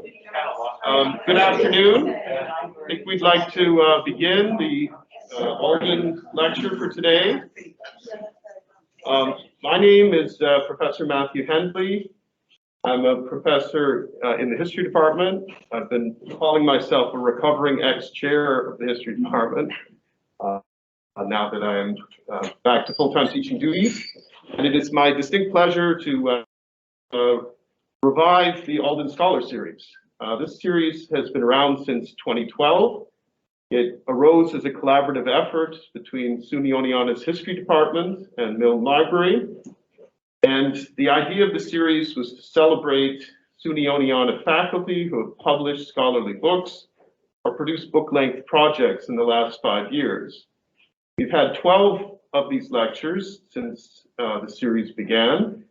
Good afternoon. I think we'd like to begin the Alden lecture for today. My name is Professor Matthew Hendley. I'm a professor in the history department. I've been calling myself a recovering ex-chair of the history department now that I am back to full-time teaching duties. And it is my distinct pleasure to revive the Alden Scholar Series. This series has been around since 2012. It arose as a collaborative effort between SUNY Oneonta's history department and Milne Library. And the idea of the series was to celebrate SUNY Oneonta faculty who have published scholarly books or produced book-length projects in the last 5 years. We've had 12 of these lectures since the series began.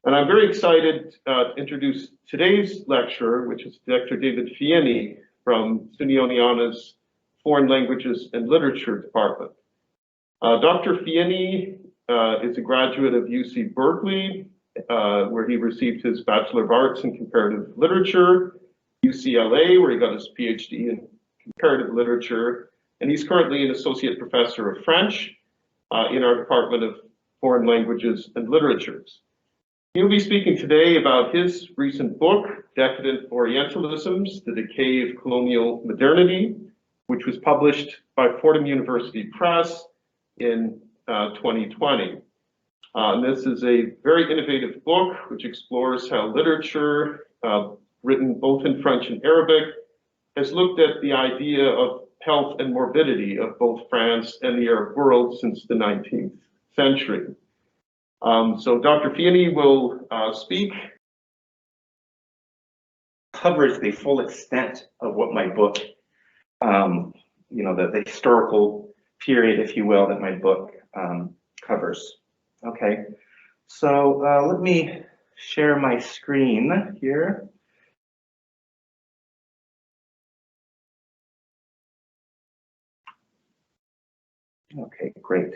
And I'm very excited to introduce today's lecturer, which is Dr. David Fieni from SUNY Oneonta's Foreign Languages and Literature Department. Dr. Fieni is a graduate of UC Berkeley, where he received his Bachelor of Arts in Comparative Literature, UCLA, where he got his PhD in Comparative Literature, and he's currently an Associate Professor of French in our Department of Foreign Languages and Literatures. He'll be speaking today about his recent book, Decadent Orientalisms, The Decay of Colonial Modernity, which was published by Fordham University Press in 2020. This is a very innovative book which explores how literature, written both in French and Arabic, has looked at the idea of health and morbidity of both France and the Arab world since the 19th century. So Dr. Fieni will speak. Covers the full extent of what my book, the historical period, if you will, that my book covers. Okay, so let me share my screen here. Okay, great.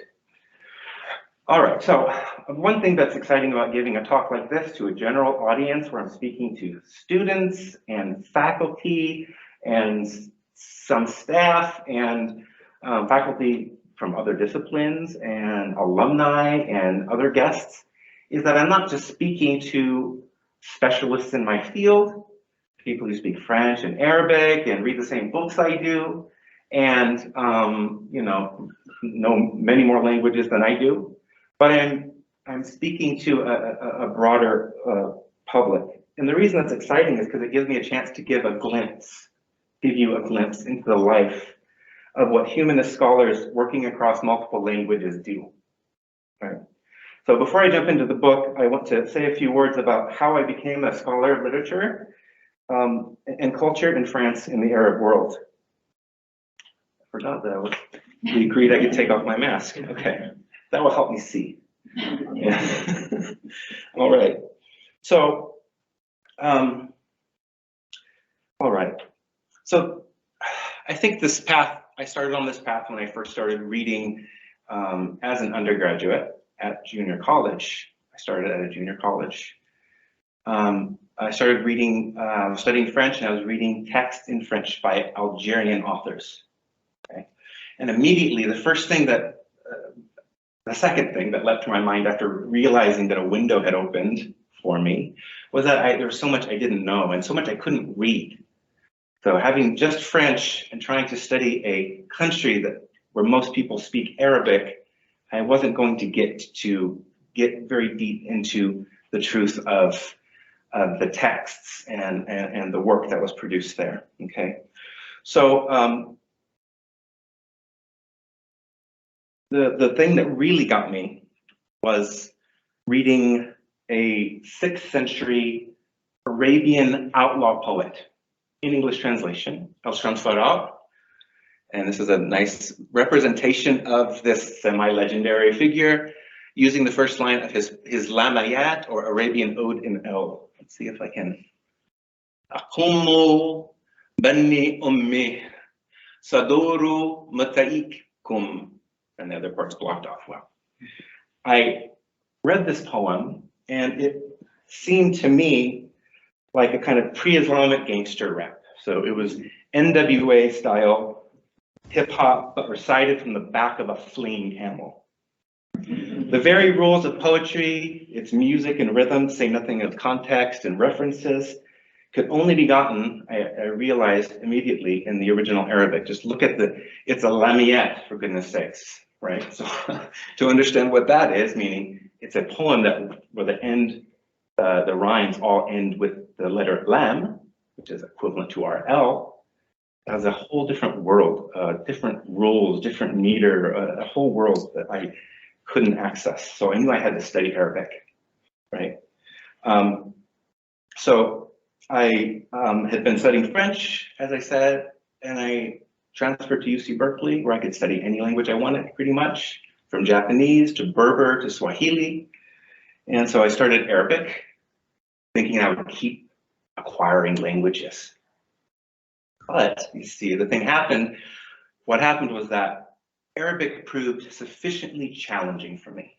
All right, so one thing that's exciting about giving a talk like this to a general audience where I'm speaking to students and faculty and some staff and faculty from other disciplines and alumni and other guests is that I'm not just speaking to specialists in my field, people who speak French and Arabic and read the same books I do and know many more languages than I do. But I'm speaking to a broader public. And the reason that's exciting is because it gives me a chance to give you a glimpse into the life of what humanist scholars working across multiple languages do. Right. So before I jump into the book, I want to say a few words about how I became a scholar of literature and culture in France in the Arab world. I forgot that we agreed I could take off my mask. Okay. That will help me see. Yeah. All right. So, all right. So I think this path, I started on this path when I first started reading as an undergraduate at junior college. I started at a junior college. I started reading, studying French, and I was reading texts in French by Algerian authors. Okay. And immediately, the second thing that leapt to my mind after realizing that a window had opened for me was that there was so much I didn't know and so much I couldn't read. So having just French and trying to study a country where most people speak Arabic, I wasn't going to get very deep into the truth of the texts and the work that was produced there. Okay, so the thing that really got me was reading a 6th century Arabian outlaw poet in English translation, El Shamsfarah. And this is a nice representation of this semi-legendary figure using the first line of his Lamayat, or Arabian Ode in El. Let's see if I can. Aqumu bani ummi saduru mataikum. And the other part's blocked off. Well, I read this poem and it seemed to me like a kind of pre-Islamic gangster rap. So it was NWA style hip hop, but recited from the back of a fleeing camel. The very rules of poetry, its music and rhythm, say nothing of context and references, could only be gotten, I realized immediately, in the original Arabic. Just look at it's a lamiyat, for goodness sakes, right? So to understand what that is, meaning it's a poem where the rhymes all end with the letter lam, which is equivalent to our L, has a whole different world, different rules, different meter, a whole world that I couldn't access. So I knew I had to study Arabic, right? So I had been studying French, as I said, and I transferred to UC Berkeley, where I could study any language I wanted, pretty much, from Japanese to Berber to Swahili. And so I started Arabic, thinking I would keep acquiring languages. But you see, what happened was that Arabic proved sufficiently challenging for me.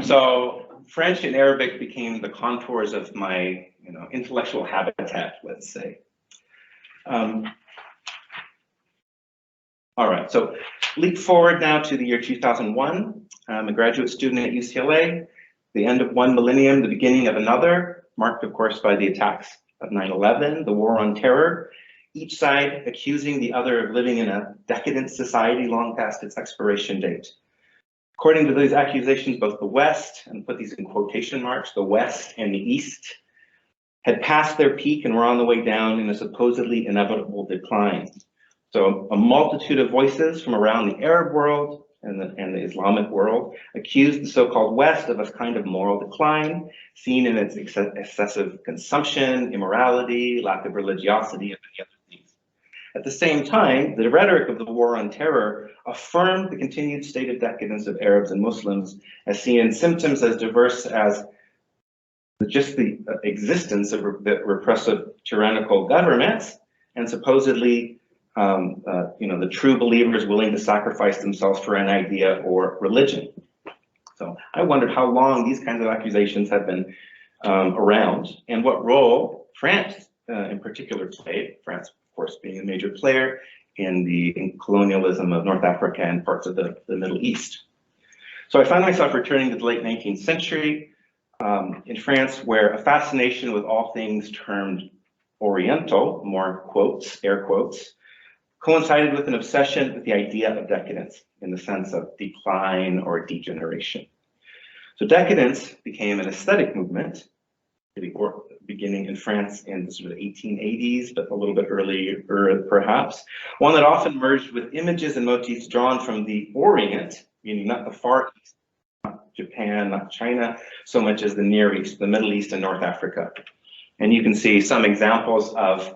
So French and Arabic became the contours of my, intellectual habitat, let's say. All right, so leap forward now to the year 2001. I'm a graduate student at UCLA, the end of one millennium, the beginning of another, marked, of course, by the attacks of 9/11, the war on terror, each side accusing the other of living in a decadent society long past its expiration date. According to these accusations, both the West, and put these in quotation marks, the West and the East, had passed their peak and were on the way down in a supposedly inevitable decline. So a multitude of voices from around the Arab world and the Islamic world accused the so-called West of a kind of moral decline, seen in its excessive consumption, immorality, lack of religiosity, and many other things. At the same time, the rhetoric of the war on terror affirmed the continued state of decadence of Arabs and Muslims, as seen in symptoms as diverse as just the existence of the repressive tyrannical governments and supposedly the true believers willing to sacrifice themselves for an idea or religion. So I wondered how long these kinds of accusations have been around and what role France in particular played, France of course being a major player in colonialism of North Africa and parts of the Middle East. So I found myself returning to the late 19th century in France, where a fascination with all things termed Oriental, more quotes, air quotes, coincided with an obsession with the idea of decadence in the sense of decline or degeneration. So decadence became an aesthetic movement, beginning in France in the sort of 1880s, but a little bit earlier perhaps, one that often merged with images and motifs drawn from the Orient, meaning not the Far East, not Japan, not China, so much as the Near East, the Middle East and North Africa. And you can see some examples of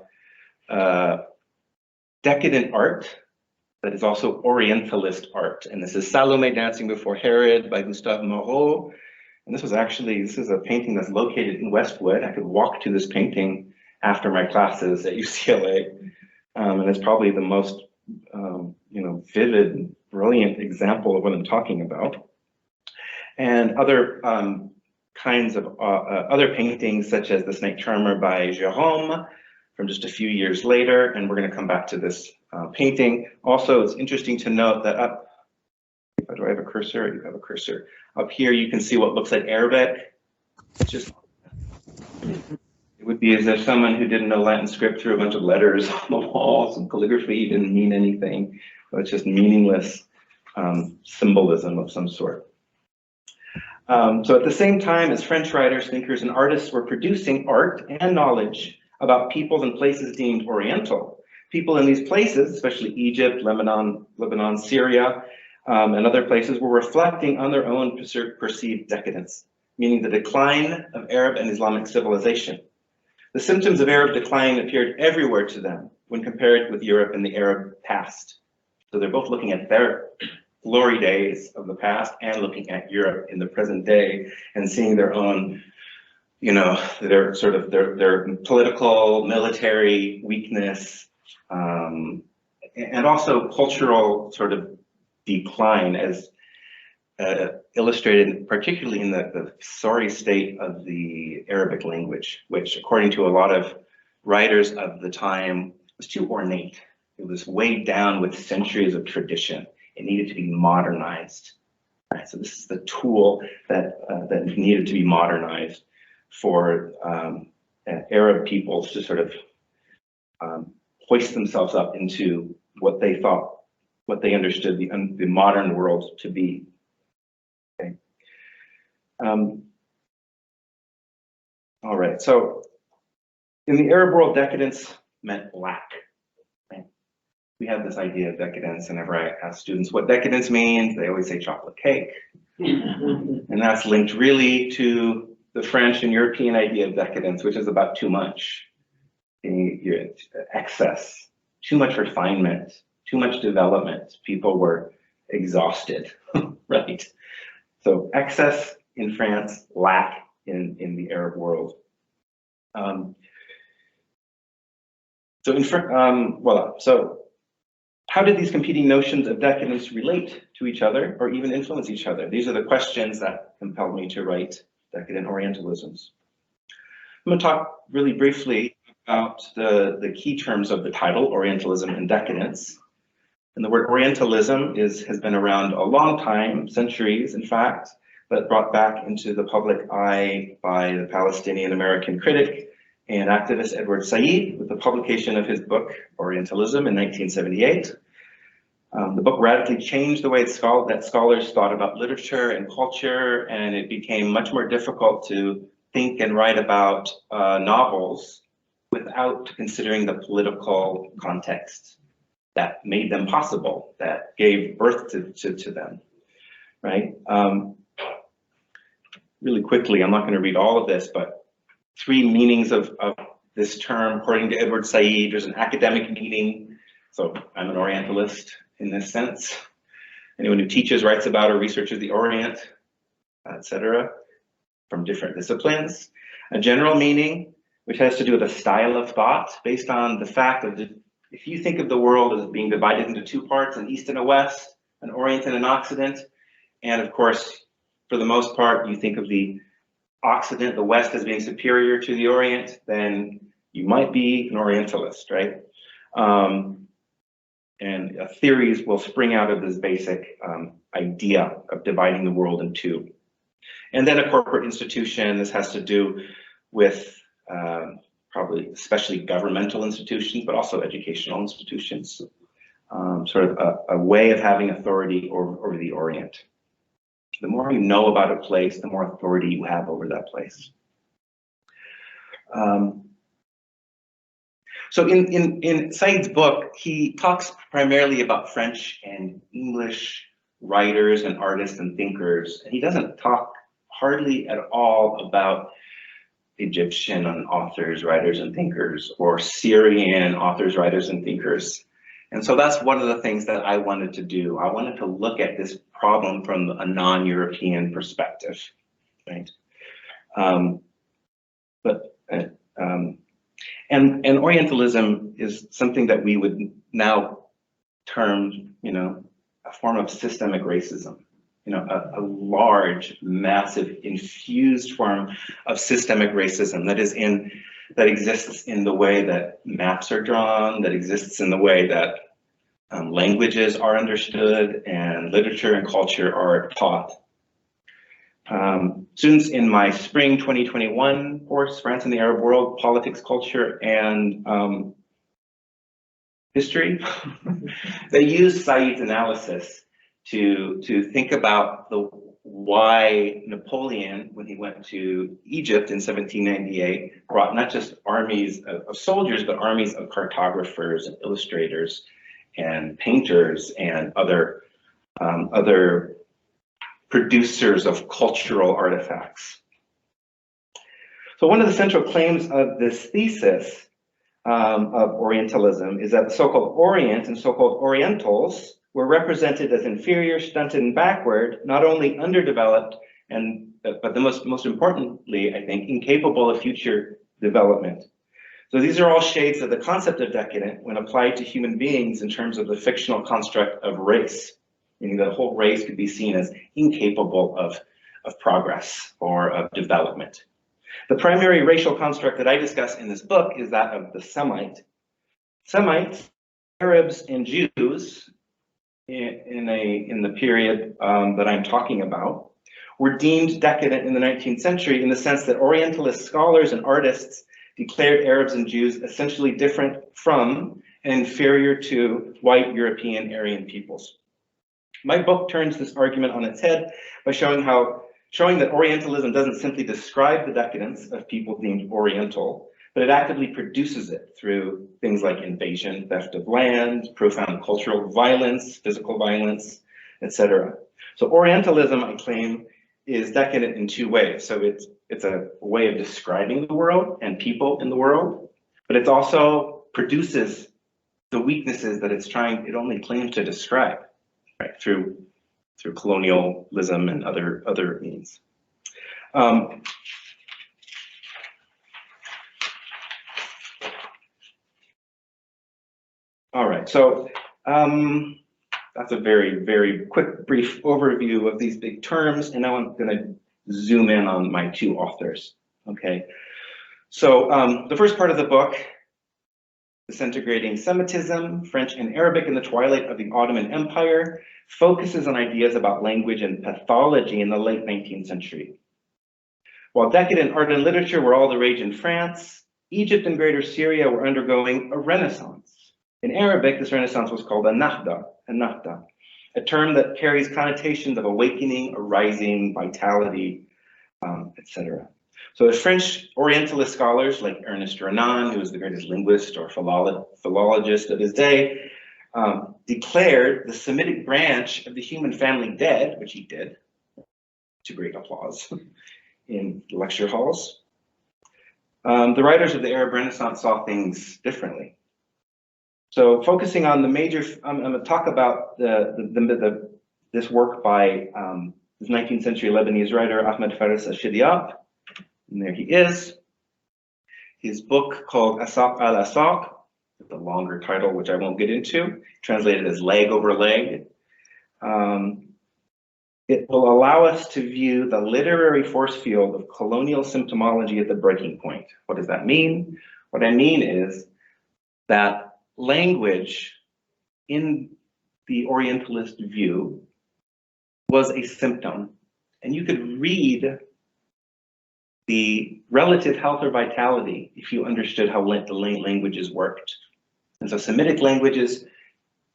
decadent art that is also Orientalist art. And this is Salome Dancing Before Herod by Gustave Moreau. And this is a painting that's located in Westwood. I could walk to this painting after my classes at UCLA. And it's probably the most, vivid, brilliant example of what I'm talking about. And other kinds of other paintings, such as The Snake Charmer by Jérôme, from just a few years later, and we're going to come back to this painting. Also, it's interesting to note that do I have a cursor? You have a cursor. Up here, you can see what looks like Arabic. It would be as if someone who didn't know Latin script threw a bunch of letters on the wall. Some calligraphy didn't mean anything. It's just meaningless symbolism of some sort. So at the same time as French writers, thinkers, and artists were producing art and knowledge about peoples and places deemed Oriental, people in these places, especially Egypt, Lebanon, Syria, and other places, were reflecting on their own perceived decadence, meaning the decline of Arab and Islamic civilization. The symptoms of Arab decline appeared everywhere to them when compared with Europe in the Arab past. So they're both looking at their glory days of the past and looking at Europe in the present day and seeing their own, their political, military weakness, and also cultural sort of decline as illustrated particularly in the sorry state of the Arabic language, which according to a lot of writers of the time was too ornate. It was weighed down with centuries of tradition. It needed to be modernized. Right? So this is the tool that needed to be modernized for Arab peoples to sort of hoist themselves up into what they thought, what they understood the modern world to be. Okay. All right, so in the Arab world, decadence meant lack. Right? We have this idea of decadence. Whenever I ask students what decadence means, they always say chocolate cake. And that's linked really to the French and European idea of decadence, which is about too much. Excess, too much refinement, too much development. People were exhausted, right? So excess in France, lack in the Arab world. So how did these competing notions of decadence relate to each other or even influence each other? These are the questions that compelled me to write Decadent Orientalisms. I'm going to talk really briefly about the key terms of the title, Orientalism and Decadence. And the word Orientalism has been around a long time, centuries in fact, but brought back into the public eye by the Palestinian-American critic and activist Edward Said with the publication of his book, Orientalism, in 1978. The book radically changed the way that scholars thought about literature and culture, and it became much more difficult to think and write about novels without considering the political context that made them possible, that gave birth to them, right? Really quickly, I'm not going to read all of this, but 3 meanings of this term, according to Edward Said. There's an academic meaning, so I'm an Orientalist in this sense. Anyone who teaches, writes about, or researches the Orient, etc., from different disciplines. A general meaning, which has to do with a style of thought based on the fact of if you think of the world as being divided into 2 parts, an East and a West, an Orient and an Occident, and of course, for the most part, you think of the Occident, the West, as being superior to the Orient, then you might be an Orientalist, right? And theories will spring out of this basic idea of dividing the world in 2. And then a corporate institution, this has to do with probably especially governmental institutions, but also educational institutions, sort of a way of having authority over the Orient. The more you know about a place, the more authority you have over that place. So in Said's book, he talks primarily about French and English writers and artists and thinkers. And he doesn't talk hardly at all about Egyptian authors, writers, and thinkers, or Syrian authors, writers, and thinkers. And so that's one of the things that I wanted to do. I wanted to look at this problem from a non-European perspective, right? And Orientalism is something that we would now term, a form of systemic racism. A large, massive, infused form of systemic racism that exists in the way that maps are drawn, that exists in the way that languages are understood and literature and culture are taught. Students in my spring 2021 course, France and the Arab World, Politics, Culture, and History, they used Said's analysis to think about why Napoleon, when he went to Egypt in 1798, brought not just armies of soldiers, but armies of cartographers and illustrators and painters and other producers of cultural artifacts. So one of the central claims of this thesis of Orientalism is that the so-called Orient and so-called Orientals were represented as inferior, stunted, and backward, not only underdeveloped, but the most importantly, I think, incapable of future development. So these are all shades of the concept of decadent when applied to human beings in terms of the fictional construct of race. meaning that a whole race could be seen as incapable of progress or of development. The primary racial construct that I discuss in this book is that of the Semite. Semites, Arabs and Jews in the period that I'm talking about, were deemed decadent in the 19th century in the sense that Orientalist scholars and artists declared Arabs and Jews essentially different from and inferior to white European Aryan peoples. My book turns this argument on its head by showing that Orientalism doesn't simply describe the decadence of people deemed Oriental, but it actively produces it through things like invasion, theft of land, profound cultural violence, physical violence, etc. So Orientalism, I claim, is decadent in two ways. So it's a way of describing the world and people in the world, but it also produces the weaknesses that it only claims to describe, right, through colonialism and other means. All right, so that's a very, very quick, brief overview of these big terms, and now I'm going to zoom in on my two authors. Okay, so the first part of the book, Disintegrating Semitism, French and Arabic in the Twilight of the Ottoman Empire, focuses on ideas about language and pathology in the late 19th century. While decadent art and literature were all the rage in France, Egypt and Greater Syria were undergoing a renaissance. In Arabic, this renaissance was called a nahda, a term that carries connotations of awakening, arising, vitality, etc. So the French Orientalist scholars like Ernest Renan, who was the greatest linguist or philologist of his day, declared the Semitic branch of the human family dead, which he did, to great applause in lecture halls. The writers of the Arab Renaissance saw things differently. So focusing on the major, I'm going to talk about this work by this 19th century Lebanese writer, Ahmed Faris al-Shidiaq. And there he is. His book called Asaq al-Asaq, with a longer title, which I won't get into, translated as Leg Over Leg. It will allow us to view the literary force field of colonial symptomology at the breaking point. What does that mean? What I mean is that language in the Orientalist view was a symptom, and you could read the relative health or vitality if you understood how the languages worked. And so Semitic languages,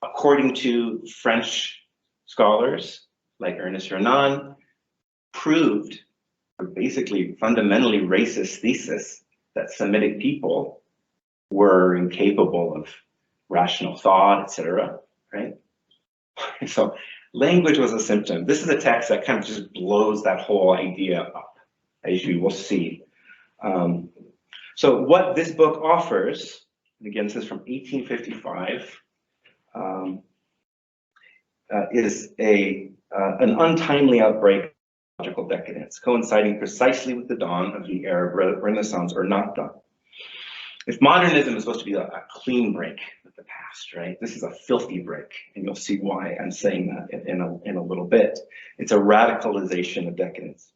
according to French scholars like Ernest Renan, proved a basically fundamentally racist thesis that Semitic people were incapable of rational thought, etc. Right? So language was a symptom. This is a text that kind of just blows that whole idea up, as you will see. So what this book offers, and again, this is from 1855, is an untimely outbreak of logical decadence, coinciding precisely with the dawn of the Arab Renaissance, or Nahda. If modernism is supposed to be a clean break with the past, right? This is a filthy break, and you'll see why I'm saying that in a little bit. It's a radicalization of decadence.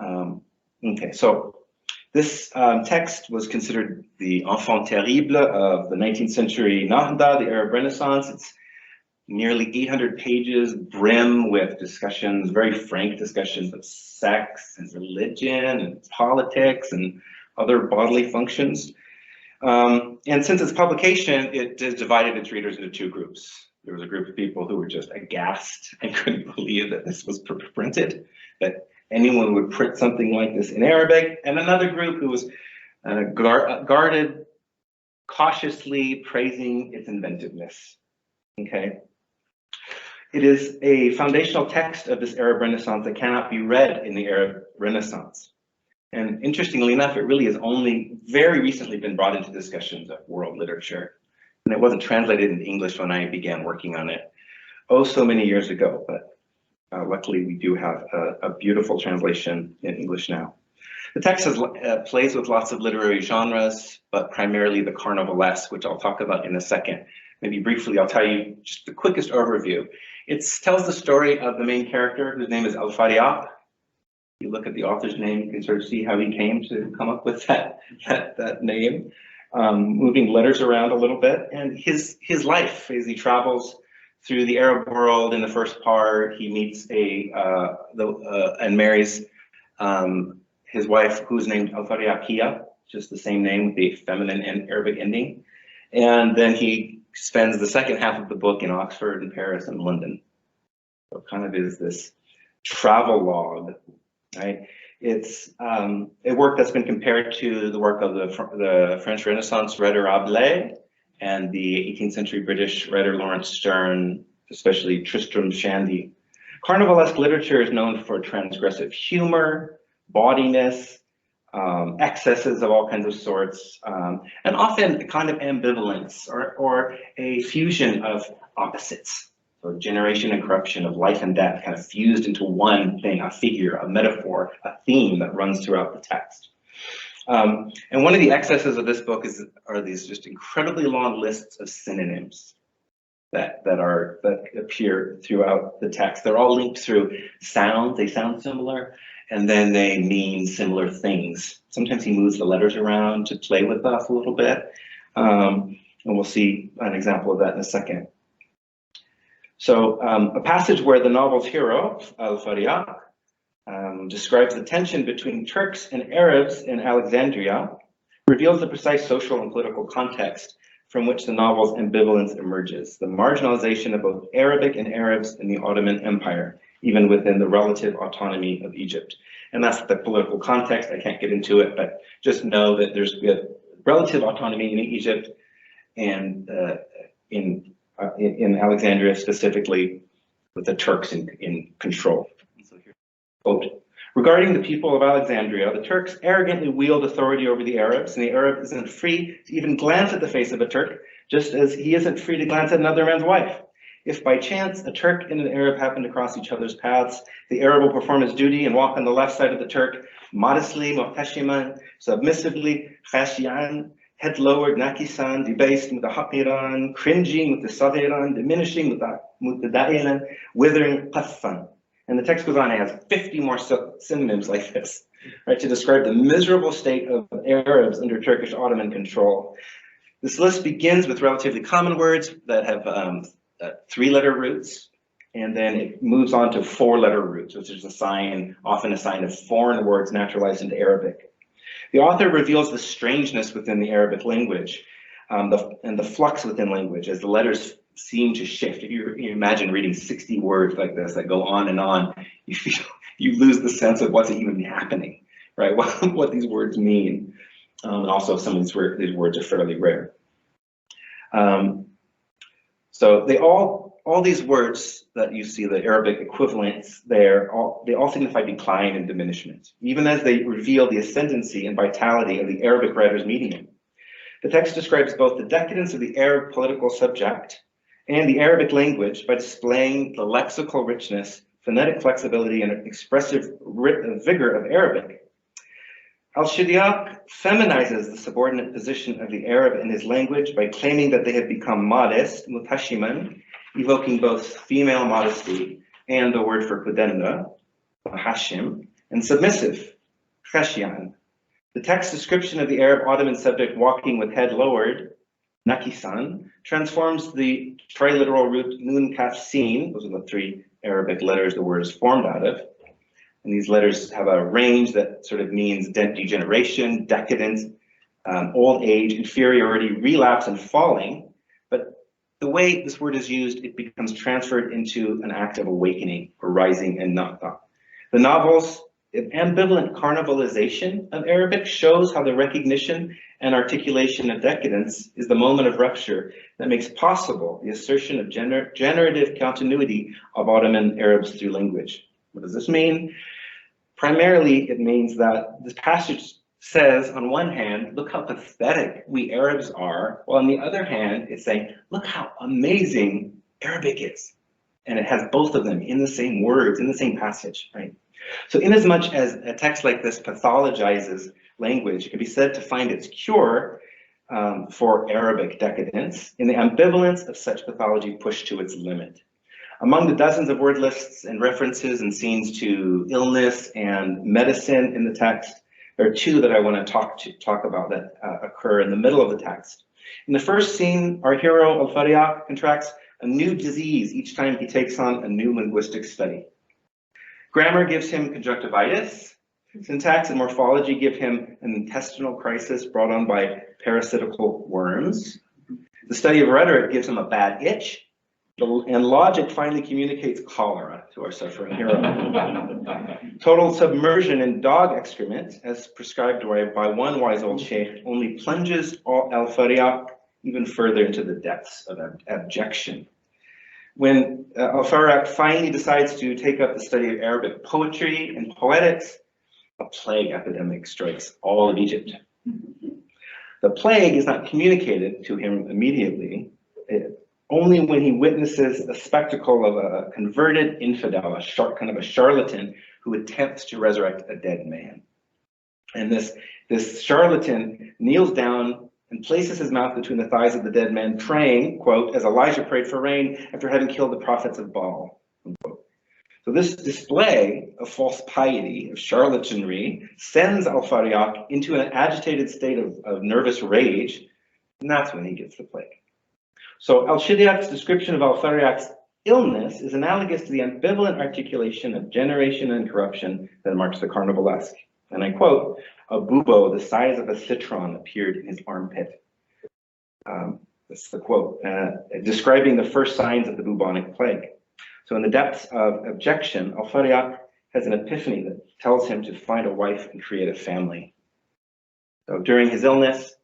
Okay, so this text was considered the enfant terrible of the 19th century Nahda, the Arab Renaissance. It's nearly 800 pages, brim with discussions, very frank discussions of sex and religion and politics and other bodily functions. And since its publication, it has divided its readers into two groups. There was a group of people who were just aghast and couldn't believe that this was printed, that anyone would print something like this in Arabic, and another group who was guarded, cautiously praising its inventiveness. Okay. It is a foundational text of this Arab Renaissance that cannot be read in the Arab Renaissance. And interestingly enough, it really has only very recently been brought into discussions of world literature. And it wasn't translated into English when I began working on it, oh, so many years ago. But luckily, we do have a beautiful translation in English now. The text plays with lots of literary genres, but primarily the carnivalesque, which I'll talk about in a second, maybe briefly, I'll tell you just the quickest overview. It tells the story of the main character, whose name is Al-Fariaq. You look at the author's name, you can sort of see how he came to come up with that name. Moving letters around a little bit, and his life as he travels through the Arab world. In the first part, he meets and marries his wife, who's named Al-Fariaqiyya, just the same name with the feminine and Arabic ending. And then he spends the second half of the book in Oxford and Paris and London. So it kind of is this travel log, right? It's a work that's been compared to the work of the French Renaissance writer Rabelais and the 18th century British writer Lawrence Sterne, especially Tristram Shandy. Carnivalesque literature is known for transgressive humor, bawdiness, excesses of all kinds of sorts, and often a kind of ambivalence or a fusion of opposites. So generation and corruption, of life and death, kind of fused into one thing, a figure, a metaphor, a theme that runs throughout the text. And one of the excesses of this book are these just incredibly long lists of synonyms that appear throughout the text. They're all linked through sound. They sound similar, and then they mean similar things. Sometimes he moves the letters around to play with us a little bit, and we'll see an example of that in a second. So a passage where the novel's hero, Al-Fariaq, describes the tension between Turks and Arabs in Alexandria, reveals the precise social and political context from which the novel's ambivalence emerges, the marginalization of both Arabic and Arabs in the Ottoman Empire, even within the relative autonomy of Egypt. And that's the political context. I can't get into it, but just know that we have relative autonomy in Egypt and in Alexandria specifically, with the Turks in control. So here, quote, regarding the people of Alexandria, the Turks arrogantly wield authority over the Arabs, and the Arab isn't free to even glance at the face of a Turk, just as he isn't free to glance at another man's wife. If by chance a Turk and an Arab happen to cross each other's paths, the Arab will perform his duty and walk on the left side of the Turk, modestly, muhtashiman, submissively, khashiyan, head lowered, nakisan, debased, mutahaqiran, cringing, mutasagiran, diminishing, mutada'ilan, withering, qaffan. And the text goes on, it has 50 more synonyms like this, right, to describe the miserable state of Arabs under Turkish Ottoman control. This list begins with relatively common words that have 3-letter roots, and then it moves on to 4-letter roots, which is often a sign of foreign words naturalized into Arabic. The author reveals the strangeness within the Arabic language and the flux within language as the letters seem to shift. If you imagine reading 60 words like this that go on, you lose the sense of what's even happening, right? What these words mean. And also some of these words are fairly rare. So all these words that you see, the Arabic equivalents there, they all signify decline and diminishment, even as they reveal the ascendancy and vitality of the Arabic writer's medium. The text describes both the decadence of the Arab political subject and the Arabic language by displaying the lexical richness, phonetic flexibility, and expressive vigor of Arabic. Al-Shidiyaq feminizes the subordinate position of the Arab in his language by claiming that they have become modest, mutashiman, evoking both female modesty and the word for kudenda, hashim, and submissive, khashiyan. The text description of the Arab Ottoman subject walking with head lowered, nakisan, transforms the triliteral root nun kaf sin, those are the 3 Arabic letters the word is formed out of. And these letters have a range that sort of means degeneration, decadence, old age, inferiority, relapse, and falling. But the way this word is used, it becomes transferred into an act of awakening or rising and naqta. The novel's ambivalent carnivalization of Arabic shows how the recognition and articulation of decadence is the moment of rupture that makes possible the assertion of generative continuity of Ottoman Arabs through language. What does this mean? Primarily, it means that this passage says, on one hand, look how pathetic we Arabs are, while on the other hand, it's saying, look how amazing Arabic is. And it has both of them in the same words, in the same passage, right? So inasmuch as a text like this pathologizes language, it can be said to find its cure for Arabic decadence in the ambivalence of such pathology pushed to its limit. Among the dozens of word lists and references and scenes to illness and medicine in the text, there are two that I want to talk about that occur in the middle of the text. In the first scene, our hero Al-Fariaq contracts a new disease each time he takes on a new linguistic study. Grammar gives him conjunctivitis. Syntax and morphology give him an intestinal crisis brought on by parasitical worms. The study of rhetoric gives him a bad itch. And logic finally communicates cholera to our suffering hero. Total submersion in dog excrement, as prescribed by one wise old sheikh, only plunges Al-Fariaq even further into the depths of abjection. When Al-Fariaq finally decides to take up the study of Arabic poetry and poetics, a plague epidemic strikes all of Egypt. The plague is not communicated to him immediately, only when he witnesses the spectacle of a converted infidel, kind of a charlatan who attempts to resurrect a dead man. And this charlatan kneels down and places his mouth between the thighs of the dead man, praying, quote, as Elijah prayed for rain after having killed the prophets of Baal, unquote. So this display of false piety, of charlatanry, sends Al-Fariaq into an agitated state of nervous rage, and that's when he gets the plague. So Al-Shidyaq's description of Al-Fariaq's illness is analogous to the ambivalent articulation of generation and corruption that marks the carnivalesque. And I quote, a bubo the size of a citron appeared in his armpit. That's the quote, describing the first signs of the bubonic plague. So in the depths of abjection, Al-Fariaq has an epiphany that tells him to find a wife and create a family. So during his illness,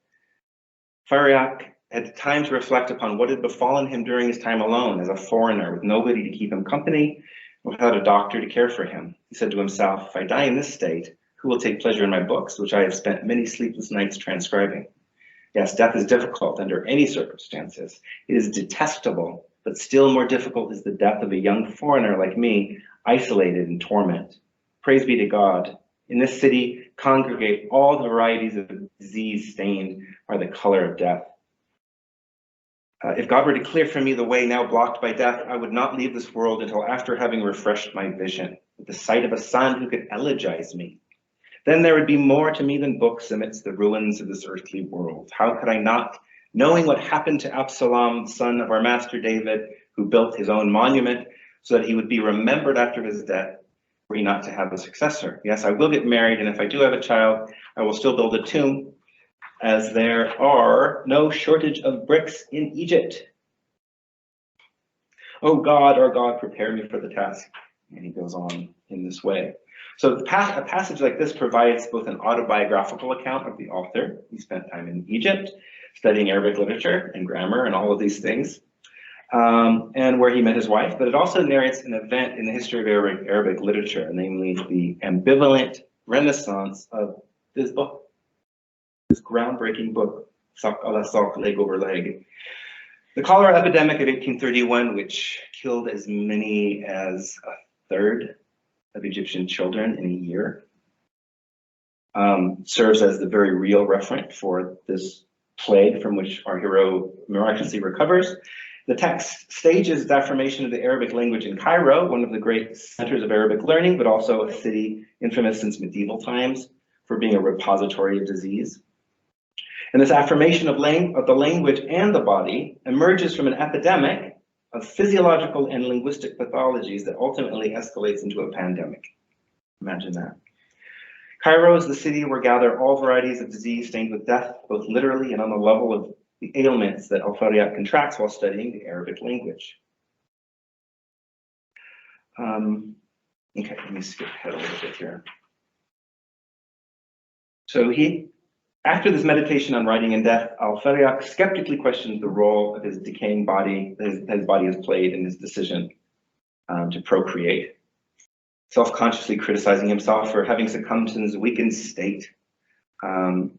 Fariaq had time to reflect upon what had befallen him during his time alone as a foreigner with nobody to keep him company, without a doctor to care for him. He said to himself, if I die in this state, who will take pleasure in my books, which I have spent many sleepless nights transcribing? Yes, death is difficult under any circumstances. It is detestable, but still more difficult is the death of a young foreigner like me, isolated in torment. Praise be to God. In this city congregate all the varieties of disease stained by the color of death. If God were to clear for me the way now blocked by death, I would not leave this world until after having refreshed my vision with the sight of a son who could elegize me. Then there would be more to me than books amidst the ruins of this earthly world. How could I not, knowing what happened to Absalom, son of our master David, who built his own monument so that he would be remembered after his death, were he not to have a successor? Yes, I will get married, and if I do have a child, I will still build a tomb, as there are no shortage of bricks in Egypt. Oh God, our God, prepare me for the task. And he goes on in this way. So a passage like this provides both an autobiographical account of the author. He spent time in Egypt, studying Arabic literature and grammar and all of these things, and where he met his wife, but it also narrates an event in the history of Arabic literature, namely the ambivalent renaissance of this book. This groundbreaking book, Sak ala Sak, leg over leg. The cholera epidemic of 1831, which killed as many as a third of Egyptian children in a year, serves as the very real referent for this plague from which our hero miraculously recovers. The text stages the affirmation of the Arabic language in Cairo, one of the great centers of Arabic learning, but also a city infamous since medieval times for being a repository of disease. And this affirmation of the language and the body emerges from an epidemic of physiological and linguistic pathologies that ultimately escalates into a pandemic. Imagine that. Cairo is the city where gather all varieties of disease stained with death, both literally and on the level of the ailments that Al-Fariaq contracts while studying the Arabic language. Okay, let me skip ahead a little bit here. So after this meditation on writing and death, Al-Fariaq skeptically questions the role of his decaying body, his body has played in his decision to procreate, self-consciously criticizing himself for having succumbed to his weakened state. But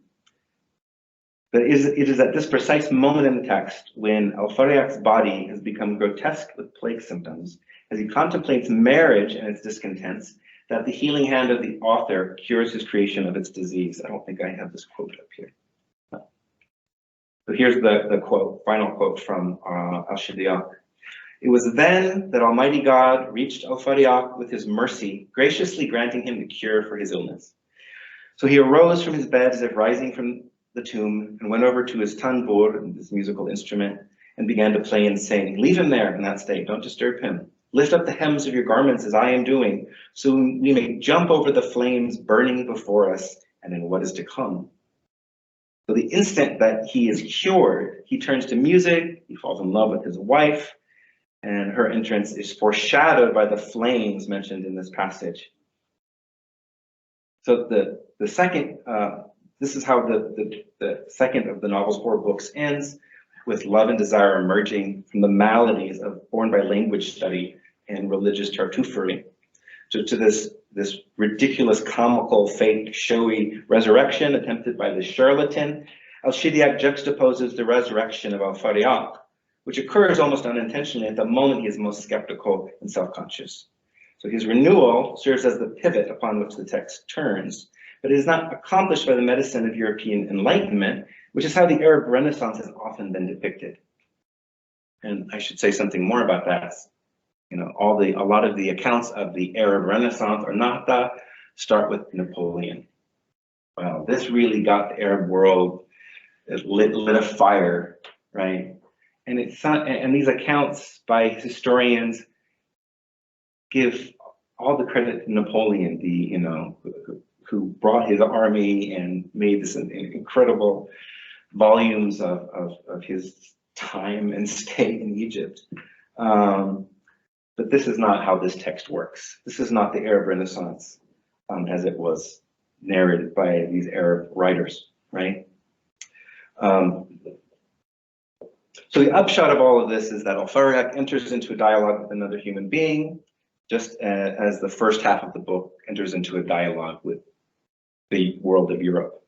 it is at this precise moment in the text when Al-Fariaq's body has become grotesque with plague symptoms, as he contemplates marriage and its discontents, that the healing hand of the author cures his creation of its disease. I don't think I have this quote up here. So here's the quote, final quote from Al-Shidiaq. It was then that Almighty God reached Al-Fariaq with his mercy, graciously granting him the cure for his illness. So he arose from his bed as if rising from the tomb and went over to his tanbur, this musical instrument, and began to play and sing. Leave him there in that state, don't disturb him. Lift up the hems of your garments as I am doing, so we may jump over the flames burning before us and in what is to come. So the instant that he is cured, he turns to music, he falls in love with his wife, and her entrance is foreshadowed by the flames mentioned in this passage. So the second, this is how the second of the novel's 4 books ends, with love and desire emerging from the maladies born by language study and religious tartuffery, to this ridiculous, comical, fake, showy resurrection attempted by the charlatan. Al-Shidiaq juxtaposes the resurrection of Al-Fariaq, which occurs almost unintentionally at the moment he is most skeptical and self-conscious. So his renewal serves as the pivot upon which the text turns, but it is not accomplished by the medicine of European Enlightenment, which is how the Arab Renaissance has often been depicted. And I should say something more about that. You know, a lot of the accounts of the Arab Renaissance or Nahda start with Napoleon. Well, this really got the Arab world, it lit a fire, right? And these accounts by historians give all the credit to Napoleon, who brought his army and made this incredible volumes of his time and stay in Egypt. But this is not how this text works. This is not the Arab Renaissance as it was narrated by these Arab writers, right? So the upshot of all of this is that Al-Fariaq enters into a dialogue with another human being, just as the first half of the book enters into a dialogue with the world of Europe.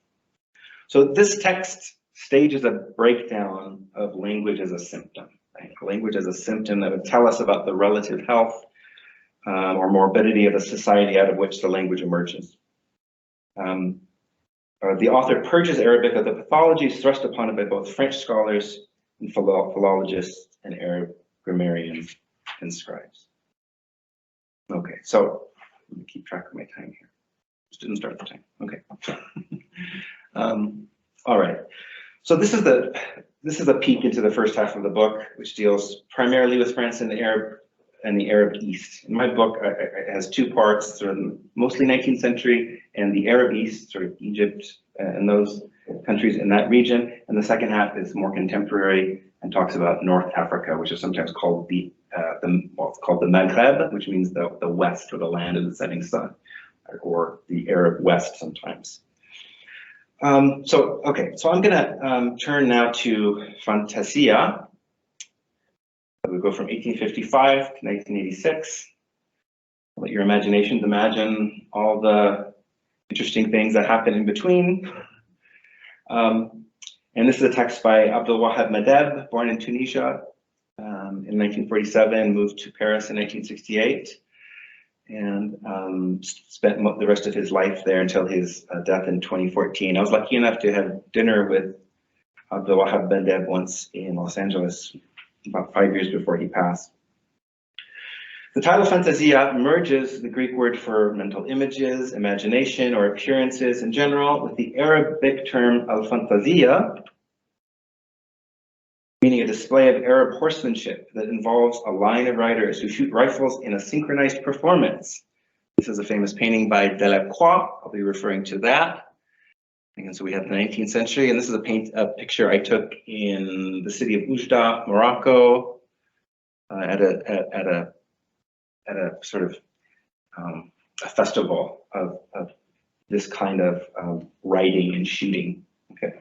So this text stages a breakdown of language as a symptom, right? Language as a symptom that would tell us about the relative health or morbidity of a society out of which the language emerges. The author purges Arabic of the pathologies thrust upon it by both French scholars and philologists and Arab grammarians and scribes. Okay, so let me keep track of my time here. Just didn't start the time. Okay. All right. So this is a peek into the first half of the book, which deals primarily with France and the Arab East. In my book, it has 2 parts, sort of mostly 19th century and the Arab East, sort of Egypt and those countries in that region. And the second half is more contemporary and talks about North Africa, which is sometimes called it's called the Maghreb, which means the West, or the land of the setting sun, or the Arab West sometimes. So I'm gonna turn now to Fantasia. We go from 1855 to 1986. Let your imaginations imagine all the interesting things that happen in between. And this is a text by Abdul Wahab Madeb, born in Tunisia in 1947, moved to Paris in 1968, and spent the rest of his life there until his death in 2014. I was lucky enough to have dinner with Abdul Wahab Madeb once in Los Angeles, about 5 years before he passed. The title Fantasia merges the Greek word for mental images, imagination, or appearances in general with the Arabic term al-fantasia, meaning a display of Arab horsemanship that involves a line of riders who shoot rifles in a synchronized performance. This is a famous painting by Delacroix. I'll be referring to that. And so we have the 19th century, and this is a picture I took in the city of Oujda, Morocco, at a sort of a festival of this kind of riding and shooting. Okay.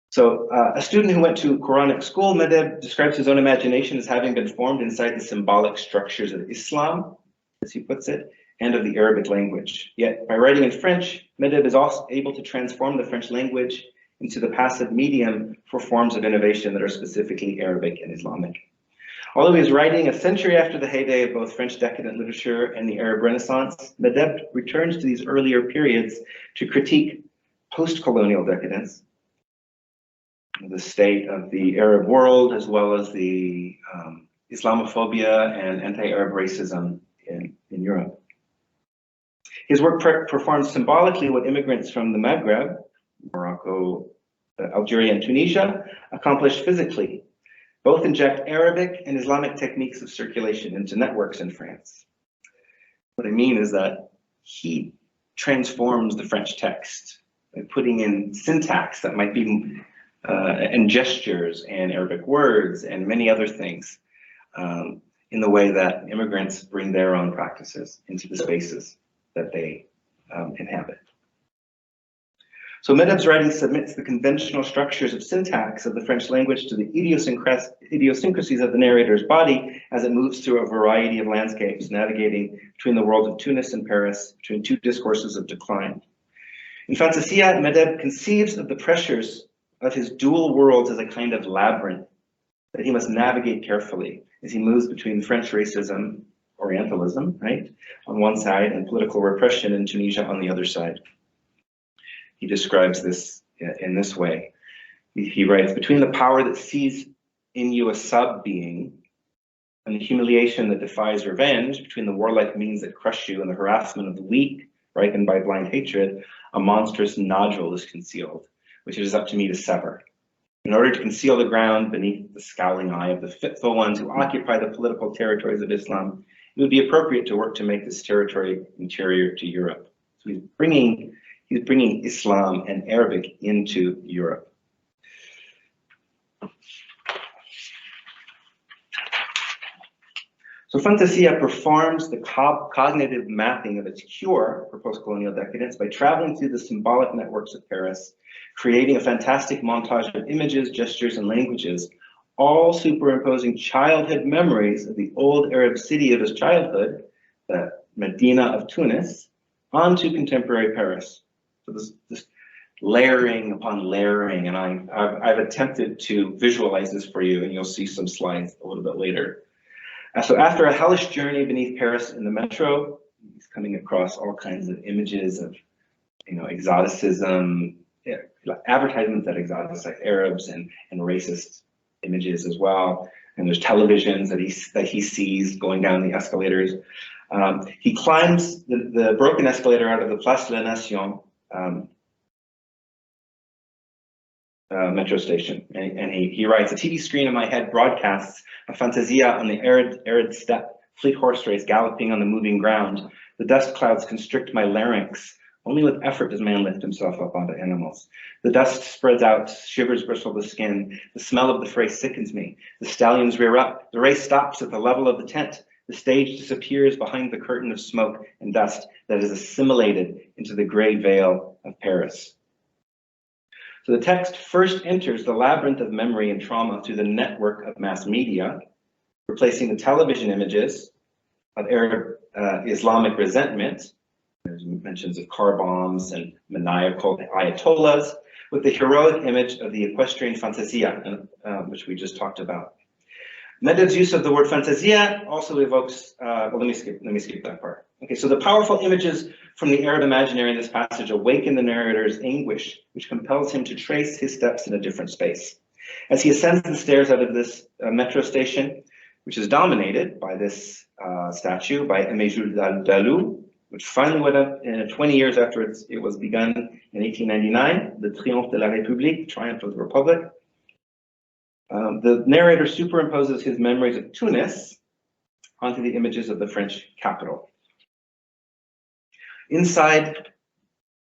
So a student who went to Quranic school, Madeb describes his own imagination as having been formed inside the symbolic structures of Islam, as he puts it, and of the Arabic language. Yet by writing in French, Madeb is also able to transform the French language into the passive medium for forms of innovation that are specifically Arabic and Islamic. Although he is writing a century after the heyday of both French decadent literature and the Arab Renaissance, Madeb returns to these earlier periods to critique post-colonial decadence, the state of the Arab world, as well as the Islamophobia and anti-Arab racism in Europe. His work performs symbolically what immigrants from the Maghreb, Morocco, Algeria, and Tunisia accomplish physically. Both inject Arabic and Islamic techniques of circulation into networks in France. What I mean is that he transforms the French text by putting in syntax that might be and gestures and Arabic words and many other things in the way that immigrants bring their own practices into the spaces that they inhabit. So Medeb's writing submits the conventional structures of syntax of the French language to the idiosyncrasies of the narrator's body as it moves through a variety of landscapes, navigating between the worlds of Tunis and Paris, between two discourses of decline. In Fantasia, Medeb conceives of the pressures of his dual worlds as a kind of labyrinth that he must navigate carefully as he moves between French racism, Orientalism, right, on one side, and political repression in Tunisia on the other side. He describes this in this way. He writes, between the power that sees in you a sub-being and the humiliation that defies revenge, between the warlike means that crush you and the harassment of the weak, ripened by blind hatred, a monstrous nodule is concealed, which it is up to me to sever. In order to conceal the ground beneath the scowling eye of the fitful ones who occupy the political territories of Islam, it would be appropriate to work to make this territory interior to Europe. So he's bringing Islam and Arabic into Europe. So Fantasia performs the cognitive mapping of its cure for post-colonial decadence by traveling through the symbolic networks of Paris, creating a fantastic montage of images, gestures, and languages, all superimposing childhood memories of the old Arab city of his childhood, the Medina of Tunis, onto contemporary Paris. So this layering upon layering, and I've attempted to visualize this for you, and you'll see some slides a little bit later. So after a hellish journey beneath Paris in the metro, he's coming across all kinds of images of, exoticism, advertisements that exoticize Arabs and racist images as well. And there's televisions that he sees going down the escalators. He climbs the broken escalator out of the Place de la Nation metro station, and he writes, a TV screen in my head broadcasts a fantasia on the arid steppe, fleet horse race galloping on the moving ground. The dust clouds constrict my larynx. Only with effort does man lift himself up onto animals. The dust spreads out, shivers bristle the skin. The smell of the fray sickens me. The stallions rear up. The race stops at the level of the tent. The stage disappears behind the curtain of smoke and dust that is assimilated into the gray veil of Paris. So the text first enters the labyrinth of memory and trauma through the network of mass media, replacing the television images of Arab Islamic resentment. There's mentions of car bombs and maniacal ayatollahs, with the heroic image of the equestrian fantasia, which we just talked about. Medeb's use of the word fantasia also evokes, let me skip that part. Okay, so the powerful images from the Arab imaginary in this passage awaken the narrator's anguish, which compels him to trace his steps in a different space. As he ascends the stairs out of this metro station, which is dominated by this statue by Aimé Jules Dalou, which finally went up 20 years after it was begun in 1899, the Triomphe de la République, Triumph of the Republic. The narrator superimposes his memories of Tunis onto the images of the French capital. Inside,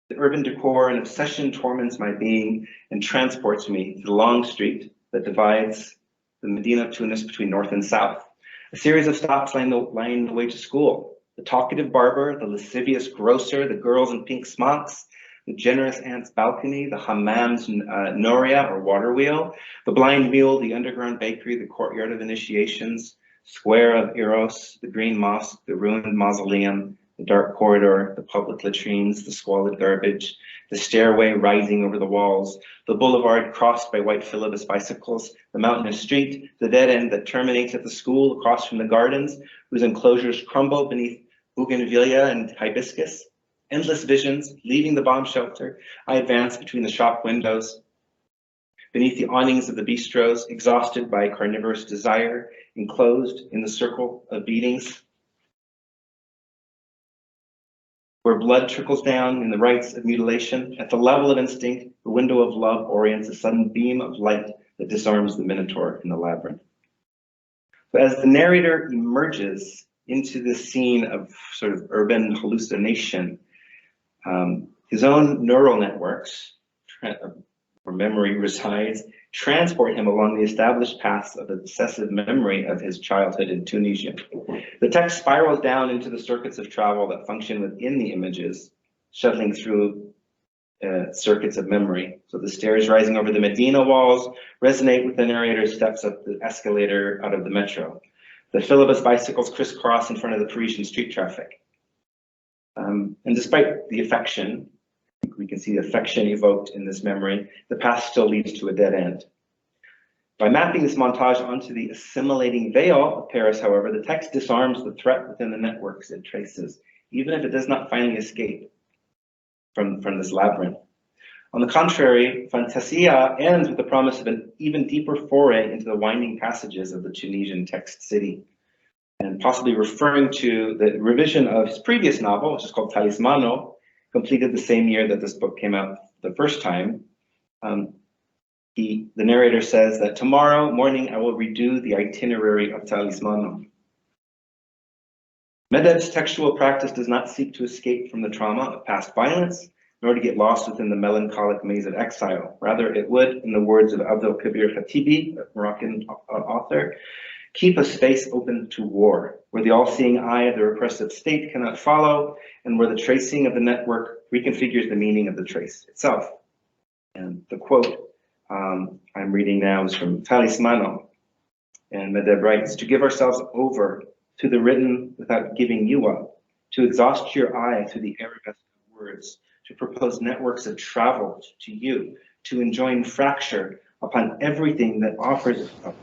the urban decor and obsession torments my being and transports me to the long street that divides the Medina of Tunis between north and south. A series of stops line the way to school. The talkative barber, the lascivious grocer, the girls in pink smocks, the generous aunt's balcony, the hammam's noria or water wheel, the blind mule, the underground bakery, the courtyard of initiations, square of Eros, the green mosque, the ruined mausoleum, the dark corridor, the public latrines, the squalid garbage, the stairway rising over the walls, the boulevard crossed by white Philibus bicycles, the mountainous street, the dead end that terminates at the school across from the gardens, whose enclosures crumble beneath bougainvillea and hibiscus, Endless visions, leaving the bomb shelter, I advance between the shop windows, beneath the awnings of the bistros, exhausted by carnivorous desire, enclosed in the circle of beatings, where blood trickles down in the rites of mutilation. At the level of instinct, the window of love orients a sudden beam of light that disarms the minotaur in the labyrinth. But as the narrator emerges into this scene of sort of urban hallucination, his own neural networks, where memory resides, transport him along the established paths of obsessive memory of his childhood in Tunisia. The text spirals down into the circuits of travel that function within the images, shuttling through circuits of memory. So the stairs rising over the Medina walls resonate with the narrator's steps up the escalator out of the metro. The Philibus bicycles crisscross in front of the Parisian street traffic. And despite the affection, we can see the affection evoked in this memory, the path still leads to a dead end. By mapping this montage onto the assimilating veil of Paris, however, the text disarms the threat within the networks it traces, even if it does not finally escape from this labyrinth. On the contrary, Fantasia ends with the promise of an even deeper foray into the winding passages of the Tunisian text city, and possibly referring to the revision of his previous novel, which is called Talismano, completed the same year that this book came out the first time. The narrator says that tomorrow morning I will redo the itinerary of Talismano. Medeb's textual practice does not seek to escape from the trauma of past violence, nor to get lost within the melancholic maze of exile. Rather, it would, in the words of Abdel Kabir Khatibi, a Moroccan author, keep a space open to war, where the all-seeing eye of the repressive state cannot follow, and where the tracing of the network reconfigures the meaning of the trace itself. And the quote I'm reading now is from Talismano, and Medeb writes, "To give ourselves over to the written without giving you up, to exhaust your eye through the arabesque of words, to propose networks of travel to you, to enjoin fracture upon everything that offers itself."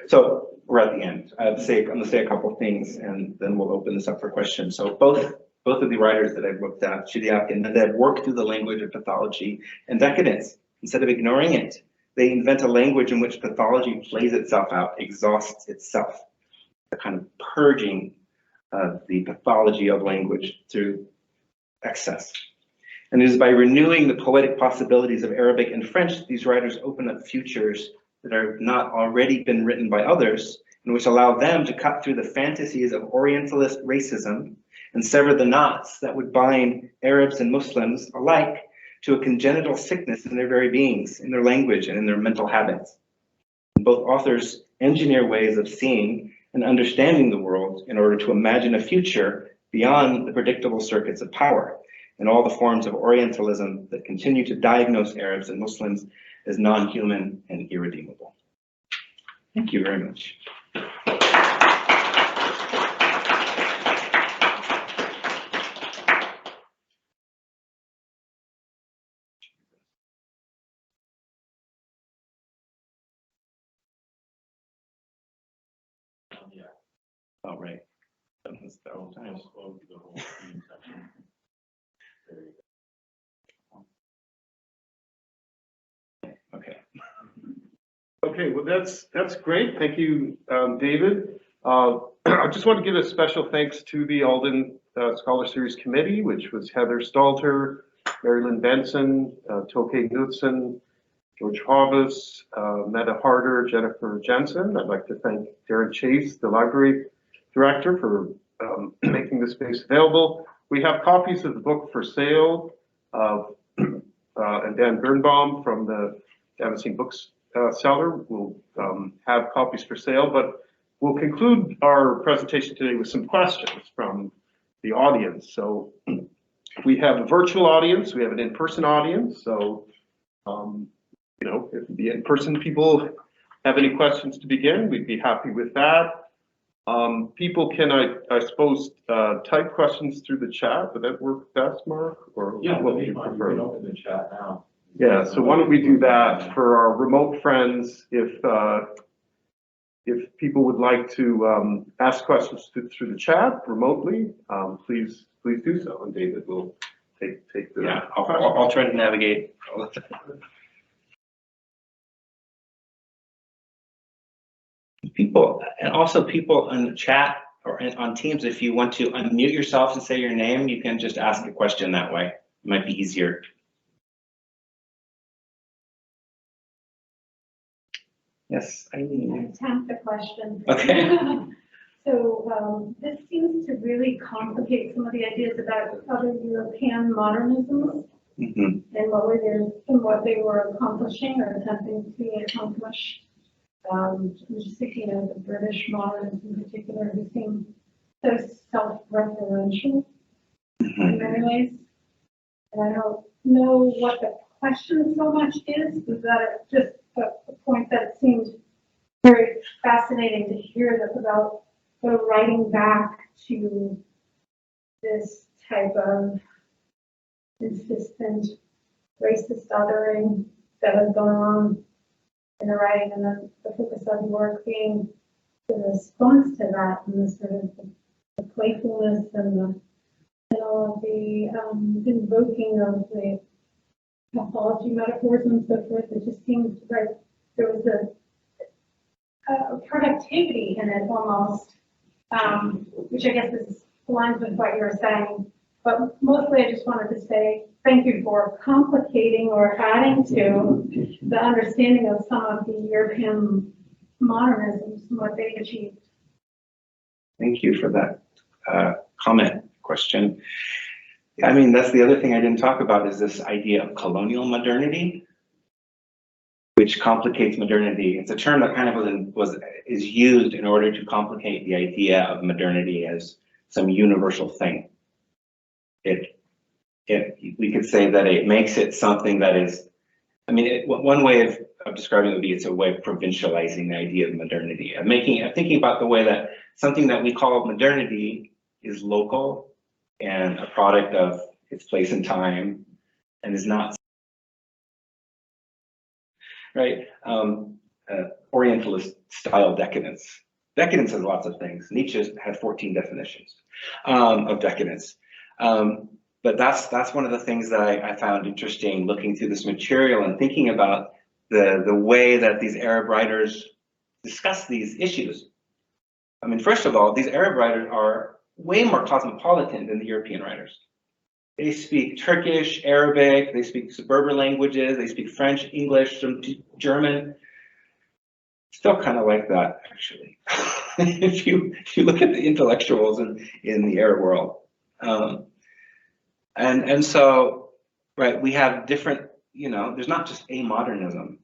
So we're at the end. I'm gonna say a couple of things, and then we'll open this up for questions. So both of the writers that I've looked at, Chidiac and Medeb, work through the language of pathology and decadence. Instead of ignoring it, they invent a language in which pathology plays itself out, exhausts itself, a kind of purging of the pathology of language through excess. And it is by renewing the poetic possibilities of Arabic and French, these writers open up futures that are not already been written by others, and which allow them to cut through the fantasies of Orientalist racism and sever the knots that would bind Arabs and Muslims alike to a congenital sickness in their very beings, in their language, and in their mental habits. And both authors engineer ways of seeing and understanding the world in order to imagine a future beyond the predictable circuits of power and all the forms of Orientalism that continue to diagnose Arabs and Muslims as non-human and irredeemable. Thank you very much. Oh, right. Done this the whole time. Okay. Okay, well, that's great. Thank you, David. I just want to give a special thanks to the Alden Scholar Series Committee, which was Heather Stalter, Mary Lynn Benson, Tokay Knudsen, George Hobbs, Meta Harder, Jennifer Jensen. I'd like to thank Darren Chase, the library director, for making this space available. We have copies of the book for sale, and Dan Birnbaum from the Damascene Books seller will have copies for sale, but we'll conclude our presentation today with some questions from the audience. So we have a virtual audience, we have an in-person audience. So, you know, if the in-person people have any questions to begin, we'd be happy with that. People can, I suppose, type questions through the chat. Would that work best, Mark? Or yeah, what would you prefer? We can open the chat now. Yeah, so why don't we do that for our remote friends? If If people would like to ask questions through the chat remotely, please do so, and David will take the. Yeah, I'll try to navigate. People, and also people in the chat or on Teams, if you want to unmute yourself and say your name, you can just ask a question that way. It might be easier. Yes, I mean. Attempt a question. Okay. So this seems to really complicate some of the ideas about other European modernisms Mm-hmm. and what they were accomplishing or attempting to accomplish. I'm just thinking of the British modernists in particular, who seem so self-referential in many ways. And I don't know what the question so much is, but that just a point that seemed very fascinating to hear that about the writing back to this type of insistent racist othering that was going on in the writing, and then the focus of the work being the response to that and the sort of the playfulness and all of the invoking of the pathology metaphors and so forth. It just seemed like there was a productivity in it almost, which I guess is aligns with what you were saying. But mostly I just wanted to say thank you for complicating or adding to the understanding of some of the European modernisms and what they achieved. Thank you for that question. I mean, that's the other thing I didn't talk about is this idea of colonial modernity, which complicates modernity. It's a term that kind of is used in order to complicate the idea of modernity as some universal thing. We could say that it makes it something that is, I mean, one way of describing it would be it's a way of provincializing the idea of modernity. I'm thinking about the way that something that we call modernity is local and a product of its place and time and is not, right? Orientalist style decadence. Decadence has lots of things. Nietzsche had 14 definitions of decadence. But that's one of the things that I found interesting looking through this material and thinking about the way that these Arab writers discuss these issues. I mean, first of all, these Arab writers are way more cosmopolitan than the European writers. They speak Turkish, Arabic, they speak suburban languages, they speak French, English, some German. Still kind of like that, actually. if you look at the intellectuals in the Arab world. And so, right, we have different, there's not just a modernism.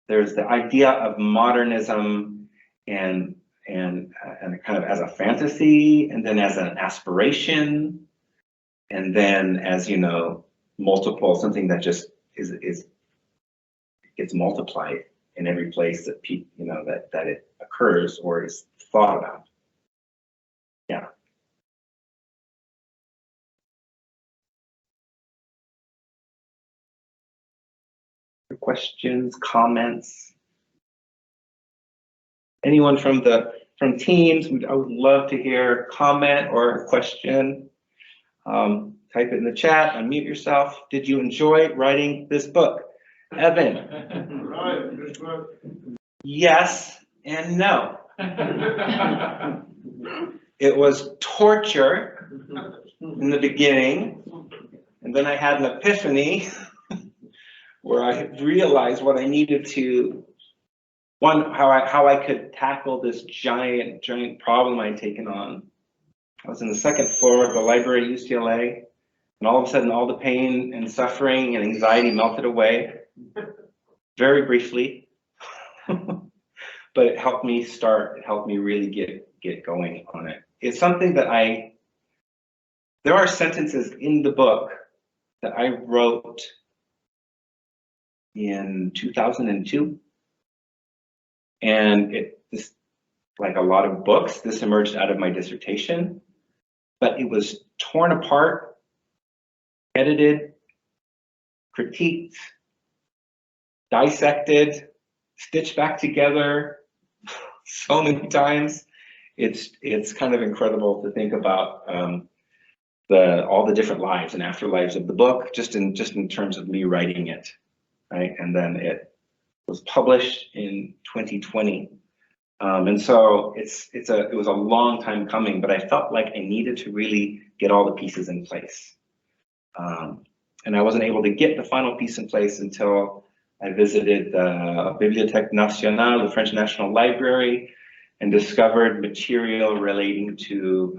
There's the idea of modernism and kind of as a fantasy, and then as an aspiration, and then as, multiple, something that just gets multiplied in every place that that it occurs or is thought about. Yeah. Questions, comments? Anyone from Teams? I would love to hear a comment or a question. Type it in the chat, unmute yourself. Did you enjoy writing this book? Evan? Right, good book. Yes and no. It was torture in the beginning, and then I had an epiphany where I realized what I needed to, how I could tackle this giant problem I'd taken on. I was in the second floor of the library at UCLA, and all of a sudden all the pain and suffering and anxiety melted away, very briefly. But it helped me really get going on it. It's something that there are sentences in the book that I wrote in 2002. And this, like a lot of books, this emerged out of my dissertation, but it was torn apart, edited, critiqued, dissected, stitched back together so many times. It's kind of incredible to think about all the different lives and afterlives of the book, just in terms of me writing it, right? And then it was published in 2020. And so it was a long time coming, but I felt like I needed to really get all the pieces in place. And I wasn't able to get the final piece in place until I visited the Bibliothèque Nationale, the French National Library, and discovered material relating to,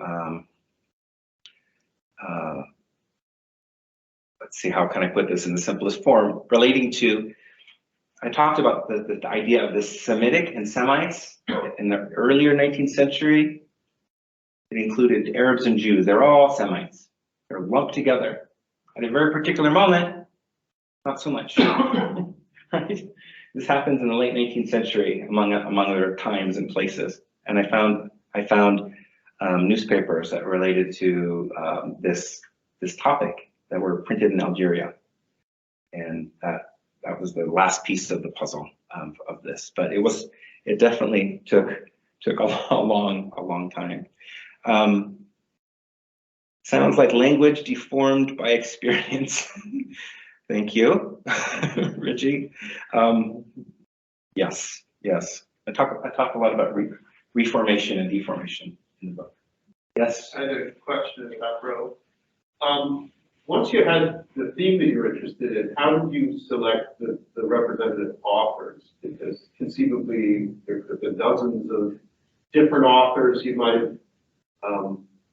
let's see, how can I put this in the simplest form? Relating to, I talked about the idea of the Semitic and Semites in the earlier 19th century. It included Arabs and Jews. They're all Semites. They're lumped together. At a very particular moment, not so much. Right? This happens in the late 19th century among other times and places. And I found newspapers that related to this topic that were printed in Algeria. And that was the last piece of the puzzle of this. But it definitely took a long time. Sounds like language deformed by experience. Thank you, Richie. Yes. I talk a lot about reformation and deformation in the book. Yes. I had a question in that row. Once you had the theme that you're interested in, how did you select the representative authors? Because conceivably there could have been dozens of different authors you might have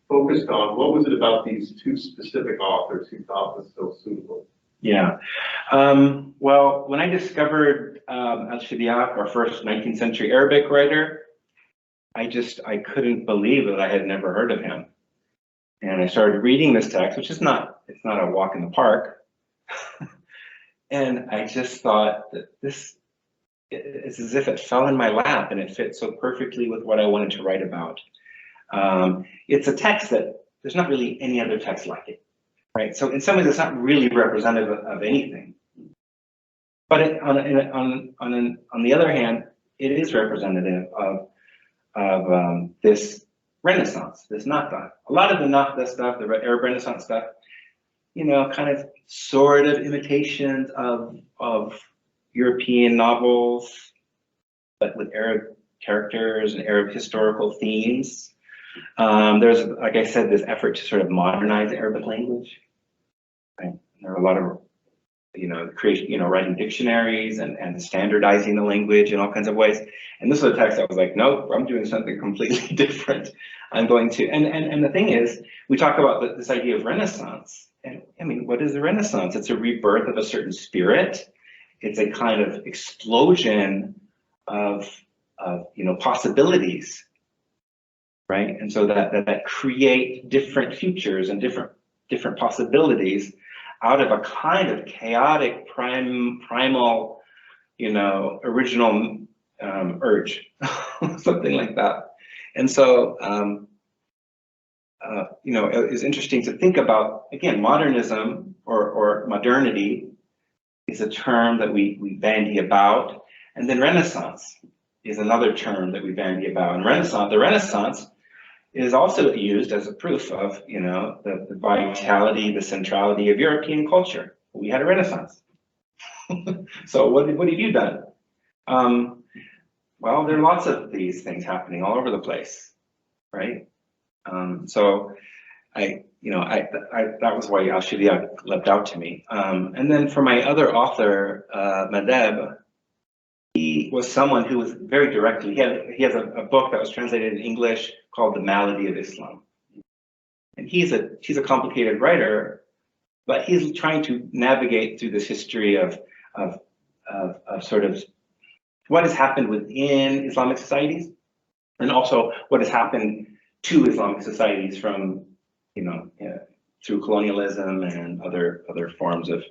focused on. What was it about these two specific authors you thought was so suitable? Yeah. Well, when I discovered Al-Shadiaq, our first 19th century Arabic writer, I couldn't believe that I had never heard of him. And I started reading this text, which it's not a walk in the park. And I just thought that it's as if it fell in my lap and it fit so perfectly with what I wanted to write about. It's a text that there's not really any other text like it, right? So in some ways, it's not really representative of anything. But on the other hand, it is representative of this Renaissance, this Nahda. A lot of the Nahda stuff, the Arab Renaissance stuff, kind of sort of imitations of European novels, but with Arab characters and Arab historical themes. There's, like I said, this effort to sort of modernize the Arabic language. Right? There are a lot of, writing dictionaries and standardizing the language in all kinds of ways. And this was a text I was like, nope, I'm doing something completely different. I'm going to, and the thing is, we talk about this idea of Renaissance. And I mean, what is the Renaissance? It's a rebirth of a certain spirit. It's a kind of explosion of possibilities, right? And so that create different futures and different possibilities out of a kind of chaotic primal, original urge, something like that. And so, it is interesting to think about, again, modernism or modernity is a term that we bandy about, and then Renaissance is another term that we bandy about. And the Renaissance is also used as a proof of, the vitality, the centrality of European culture. We had a Renaissance. So what have you done? Well, there are lots of these things happening all over the place, right? So that was why Al-Shadiaq leapt out to me. And then for my other author, Madeb, he was someone who was very directly, he has a book that was translated in English called The Malady of Islam. And he's a complicated writer, but he's trying to navigate through this history of sort of what has happened within Islamic societies, and also what has happened to Islamic societies from, through colonialism and other forms of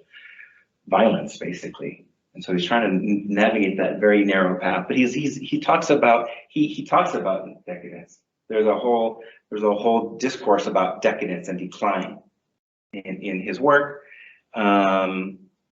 violence, basically. And so he's trying to navigate that very narrow path. But he talks about decadence. There's a whole discourse about decadence and decline in his work. And